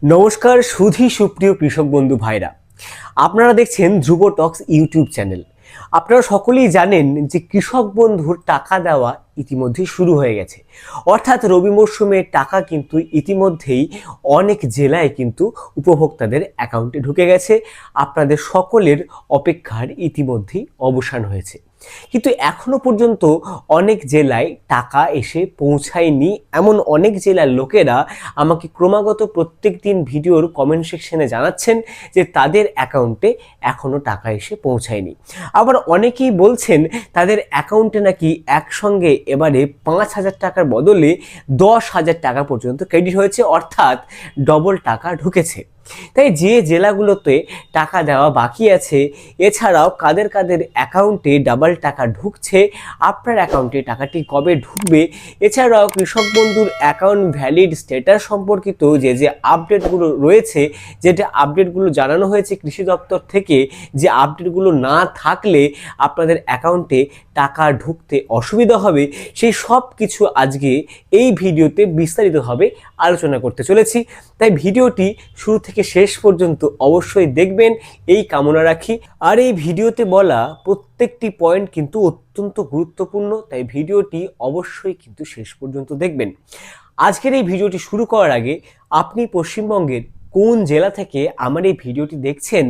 নমস্কার সুধী সুপ্রিয় কৃষক বন্ধু ভাইরা, আপনারা দেখছেন ধ্রুব টক্স ইউটিউব চ্যানেল। আপনারা সকলেই জানেন যে কৃষক বন্ধুর টাকা দেওয়া ইতিমধ্যেই শুরু হয়ে গেছে, অর্থাৎ রবি মরশুমের টাকা কিন্তু ইতিমধ্যেই অনেক জেলায় কিন্তু উপভোক্তাদের অ্যাকাউন্টে ঢুকে গেছে। আপনাদের সকলের অপেক্ষার ইতিমধ্যেই অবসান হয়েছে, কিন্তু এখনো পর্যন্ত অনেক জেলায় টাকা এসে পৌঁছায়নি। এমন অনেক জেলার লোকেরা আমাকে ক্রমাগত প্রত্যেক দিন ভিডিওর কমেন্ট সেকশনে জানাচ্ছেন যে তাদের অ্যাকাউন্টে এখনো টাকা এসে পৌঁছায়নি। আবার অনেকেই বলছেন তাদের অ্যাকাউন্টে নাকি একসঙ্গে এবারে 5,000 টাকার বদলে 10,000 টাকা পর্যন্ত ক্রেডিট হয়েছে, অর্থাৎ ডবল টাকা ঢুকেছে। তাই যে জেলাগুলোতে টাকা দেওয়া বাকি আছে, এছাড়াও কাদের কাদের অ্যাকাউন্টে ডাবল টাকা ঢুকছে, আপনার অ্যাকাউন্টে টাকাটি কবে ঢুকবে, এছাড়াও কৃষক বন্ধুর অ্যাকাউন্ট ভ্যালিড স্ট্যাটাস সম্পর্কিত যে আপডেটগুলো রয়েছে, যেটা আপডেটগুলো জানানো হয়েছে কৃষি দপ্তর থেকে, যে আপডেটগুলো না থাকলে আপনাদের অ্যাকাউন্টে টাকা ঢুকতে অসুবিধা হবে, সেই সব কিছু আজকে এই ভিডিওতে বিস্তারিতভাবে আলোচনা করতে চলেছি। তাই ভিডিওটি শুরু থেকে শেষ পর্যন্ত অবশ্যই দেখবেন এই কামনা রাখি। আর এই ভিডিওতে বলা প্রত্যেকটি পয়েন্ট কিন্তু অত্যন্ত গুরুত্বপূর্ণ, তাই ভিডিওটি অবশ্যই কিন্তু শেষ পর্যন্ত দেখবেন। আজকের এই ভিডিওটি শুরু করার আগে আপনি পশ্চিমবঙ্গের কোন জেলা থেকে আমার এই ভিডিওটি দেখছেন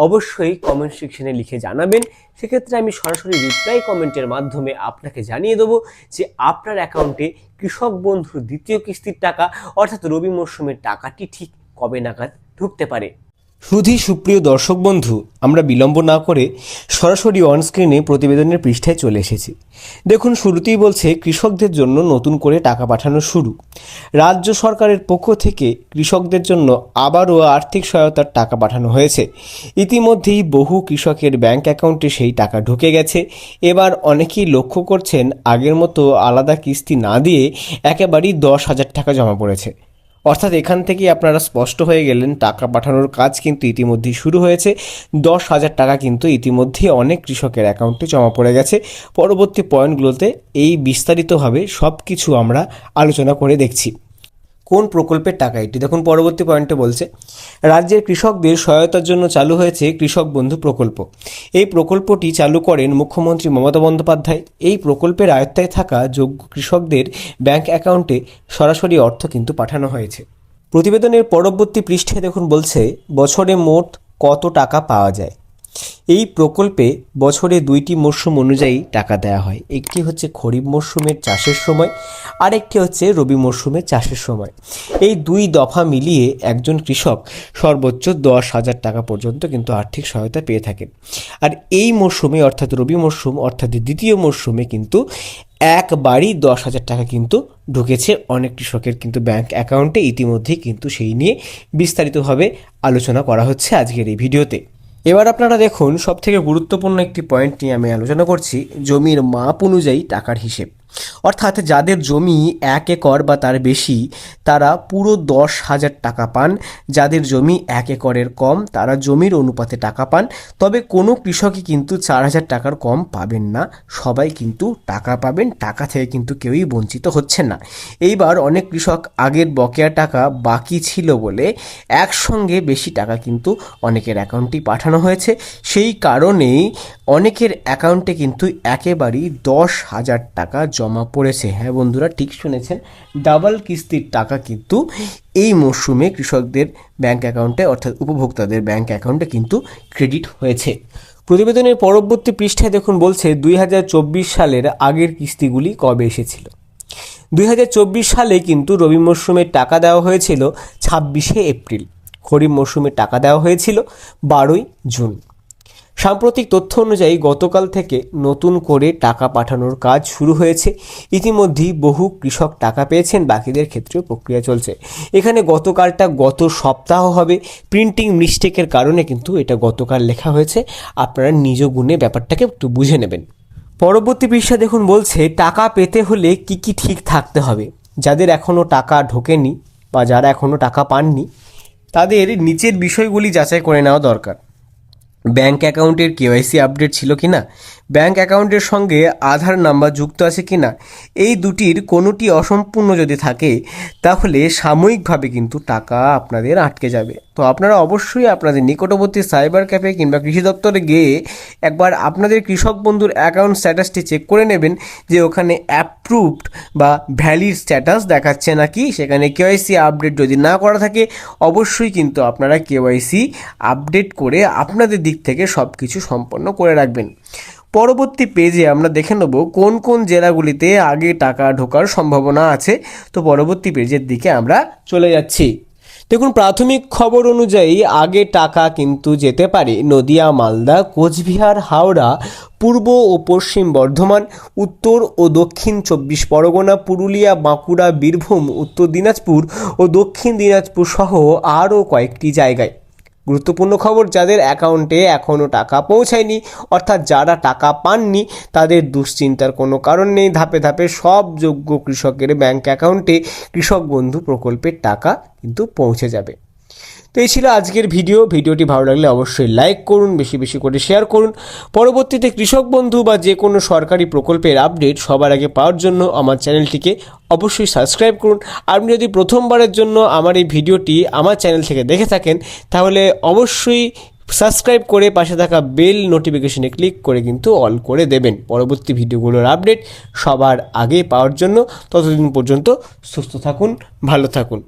অবশ্যই কমেন্ট সেকশনে লিখে জানাবেন। সেক্ষেত্রে আমি সরাসরি রিপ্লাই কমেন্টের মাধ্যমে আপনাকে জানিয়ে দেবো যে আপনার অ্যাকাউন্টে কৃষক বন্ধুর দ্বিতীয় কিস্তির টাকা অর্থাৎ রবি মরশুমের টাকাটি ঠিক কবে নাগাদ ঢুকতে পারে। সুধী সুপ্রিয় দর্শক বন্ধু, আমরা বিলম্ব না করে সরাসরি অনস্ক্রিনে প্রতিবেদনের পৃষ্ঠায় চলে এসেছি। দেখুন, শুরুতেই বলছে কৃষকদের জন্য নতুন করে টাকা পাঠানো শুরু। রাজ্য সরকারের পক্ষ থেকে কৃষকদের জন্য আবারও আর্থিক সহায়তার টাকা পাঠানো হয়েছে। ইতিমধ্যেই বহু কৃষকের ব্যাংক অ্যাকাউন্টে সেই টাকা ঢুকে গেছে। এবার অনেকেই লক্ষ্য করছেন আগের মতো আলাদা কিস্তি না দিয়ে একেবারেই 10,000 টাকা জমা পড়েছে। অর্থাৎ এখান থেকেই আপনারা স্পষ্ট হয়ে গেলেন টাকা পাঠানোর কাজ কিন্তু ইতিমধ্যেই শুরু হয়েছে। 10,000 টাকা কিন্তু ইতিমধ্যেই অনেক কৃষকের অ্যাকাউন্টে জমা পড়ে গেছে। পরবর্তী পয়েন্টগুলোতে এই বিস্তারিতভাবে সব কিছু আমরা আলোচনা করে দেখছি। কোন প্রকল্পের টাকা এটি দেখুন, পরবর্তী পয়েন্টে বলছে রাজ্যের কৃষকদের সহায়তার জন্য চালু হয়েছে কৃষক বন্ধু প্রকল্প। এই প্রকল্পটি চালু করেন মুখ্যমন্ত্রী মমতা বন্দ্যোপাধ্যায়। এই প্রকল্পের আয়ত্তায় থাকা যোগ্য কৃষকদের ব্যাংক অ্যাকাউন্টে সরাসরি অর্থ কিন্তু পাঠানো হয়েছে। প্রতিবেদনের পরবর্তী পৃষ্ঠায় দেখুন বলছে বছরে মোট কত টাকা পাওয়া যায়। এই প্রকল্পে বছরে 2টি মরশুম অনুযায়ী টাকা দেওয়া হয়। একটি হচ্ছে খরিফ মরশুমের চাষের সময়, আরেকটি হচ্ছে রবি মরশুমের চাষের সময়। এই 2 দফা মিলিয়ে একজন কৃষক সর্বোচ্চ 10,000 টাকা পর্যন্ত কিন্তু আর্থিক সহায়তা পেয়ে থাকেন। আর এই মরশুমে অর্থাৎ রবি মরশুম অর্থাৎ দ্বিতীয় মরশুমে কিন্তু একবারই 10,000 টাকা কিন্তু ঢুকেছে অনেক কৃষকের কিন্তু ব্যাংক অ্যাকাউন্টে। ইতিমধ্যেই কিন্তু সেই নিয়ে বিস্তারিতভাবে আলোচনা করা হচ্ছে আজকের এই ভিডিওতে। এবার আপনারা দেখুন, সবথেকে গুরুত্বপূর্ণ একটি পয়েন্ট নিয়ে আমি আলোচনা করছি, জমির মাপ অনুযায়ী টাকার হিসেব। অর্থাৎ যাদের জমি 1 একর বা তার বেশি তারা পুরো 10,000 টাকা পান। যাদের জমি 1 একরের কম তারা জমির অনুপাতে টাকা পান। তবে কোনো কৃষকই কিন্তু 4,000 টাকার কম পাবেন না, সবাই কিন্তু টাকা পাবেন। টাকা থেকে কিন্তু কেউই বঞ্চিত হচ্ছেন না। এইবার অনেক কৃষক আগের বকেয়া টাকা বাকি ছিল বলে একসঙ্গে বেশি টাকা কিন্তু অনেকের অ্যাকাউন্টেই পাঠানো হয়েছে। সেই কারণেই অনেকের অ্যাকাউন্টে কিন্তু একেবারেই 10,000 টাকা জমা পড়েছে। হ্যাঁ বন্ধুরা, ঠিক শুনেছেন, ডাবল কিস্তির টাকা কিন্তু এই মরশুমে কৃষকদের ব্যাংক অ্যাকাউন্টে অর্থাৎ উপভোক্তাদের ব্যাংক অ্যাকাউন্টে কিন্তু ক্রেডিট হয়েছে। প্রতিবেদনের পরবর্তী পৃষ্ঠায় দেখুন বলছে 2024 সালের আগের কিস্তিগুলি কবে এসেছিল। 2024 সালে কিন্তু রবি মরশুমের টাকা দেওয়া হয়েছিল 26শে এপ্রিল, খরিফ মরশুমের টাকা দেওয়া হয়েছিল 12ই জুন। সাম্প্রতিক তথ্য অনুযায়ী গতকাল থেকে নতুন করে টাকা পাঠানোর কাজ শুরু হয়েছে। ইতিমধ্যেই বহু কৃষক টাকা পেয়েছেন, বাকিদের ক্ষেত্রেও প্রক্রিয়া চলছে। এখানে গতকালটা গত সপ্তাহ হবে, প্রিন্টিং মিস্টেকের কারণে কিন্তু এটা গতকাল লেখা হয়েছে। আপনারা নিজ গুণে ব্যাপারটাকে একটু বুঝে নেবেন। পরবর্তী পৃষ্ঠা দেখুন বলছে টাকা পেতে হলে কি কি ঠিক থাকতে হবে। যাদের এখনও টাকা ঢোকেনি বা যারা এখনও টাকা পাননি তাদের নিচের বিষয়গুলি যাচাই করে নেওয়া দরকার। ব্যাংক অ্যাকাউন্টের কেওয়াইসি আপডেট ছিল কি না, ব্যাংক অ্যাকাউন্টের সঙ্গে আধার নাম্বার যুক্ত আছে কি না, এই দুটির কোনোটি অসম্পূর্ণ যদি থাকে তাহলে সাময়িকভাবে কিন্তু টাকা আপনাদের আটকে যাবে। তো আপনারা অবশ্যই আপনাদের নিকটবর্তী সাইবার ক্যাফে কিংবা কৃষি দপ্তরে গিয়ে একবার আপনাদের কৃষক বন্ধুর অ্যাকাউন্ট স্ট্যাটাসটি চেক করে নেবেন যে ওখানে অ্যাপ্রুভড বা ভ্যালিড স্ট্যাটাস দেখাচ্ছে নাকি। সেখানে কেওয়াইসি আপডেট যদি না করা থাকে অবশ্যই কিন্তু আপনারা কেওয়াইসি আপডেট করে আপনাদের দিক থেকে সব কিছু সম্পন্ন করে রাখবেন। পরবর্তী পেজে আমরা দেখে নেব কোন কোন জেলাগুলিতে আগে টাকা ঢোকার সম্ভাবনা আছে। তো পরবর্তী পেজের দিকে আমরা চলে যাচ্ছি। দেখুন, প্রাথমিক খবর অনুযায়ী আগে টাকা কিন্তু যেতে পারে নদিয়া, মালদা, কোচবিহার, হাওড়া, পূর্ব ও পশ্চিম বর্ধমান, উত্তর ও দক্ষিণ 24 পরগনা, পুরুলিয়া, বাঁকুড়া, বীরভূম, উত্তর দিনাজপুর ও দক্ষিণ দিনাজপুর সহ আরও কয়েকটি জায়গায়। গুরুত্বপূর্ণ খবর, যাদের অ্যাকাউন্টে এখনও টাকা পৌঁছায়নি অর্থাৎ যারা টাকা পাননি তাদের দুশ্চিন্তার কোনো কারণ নেই। ধাপে ধাপে সব যোগ্য কৃষকের ব্যাংক অ্যাকাউন্টে কৃষক বন্ধু প্রকল্পের টাকা কিন্তু পৌঁছে যাবে। তো এই ছিল আজকের ভিডিওটি ভালো লাগলে অবশ্যই লাইক করুন, বেশি বেশি করে শেয়ার করুন। পরবর্তীতে কৃষক বন্ধু বা যে কোনো সরকারি প্রকল্পের আপডেট সবার আগে পাওয়ার জন্য আমার চ্যানেলটিকে অবশ্যই সাবস্ক্রাইব করুন। আপনি যদি প্রথমবারের জন্য আমার এই ভিডিওটি আমার চ্যানেল থেকে দেখে থাকেন তাহলে অবশ্যই সাবস্ক্রাইব করে পাশে থাকা বেল নোটিফিকেশনে ক্লিক করে কিন্তু অল করে দেবেন পরবর্তী ভিডিওগুলোর আপডেট সবার আগে পাওয়ার জন্য। ততদিন পর্যন্ত সুস্থ থাকুন, ভালো থাকুন।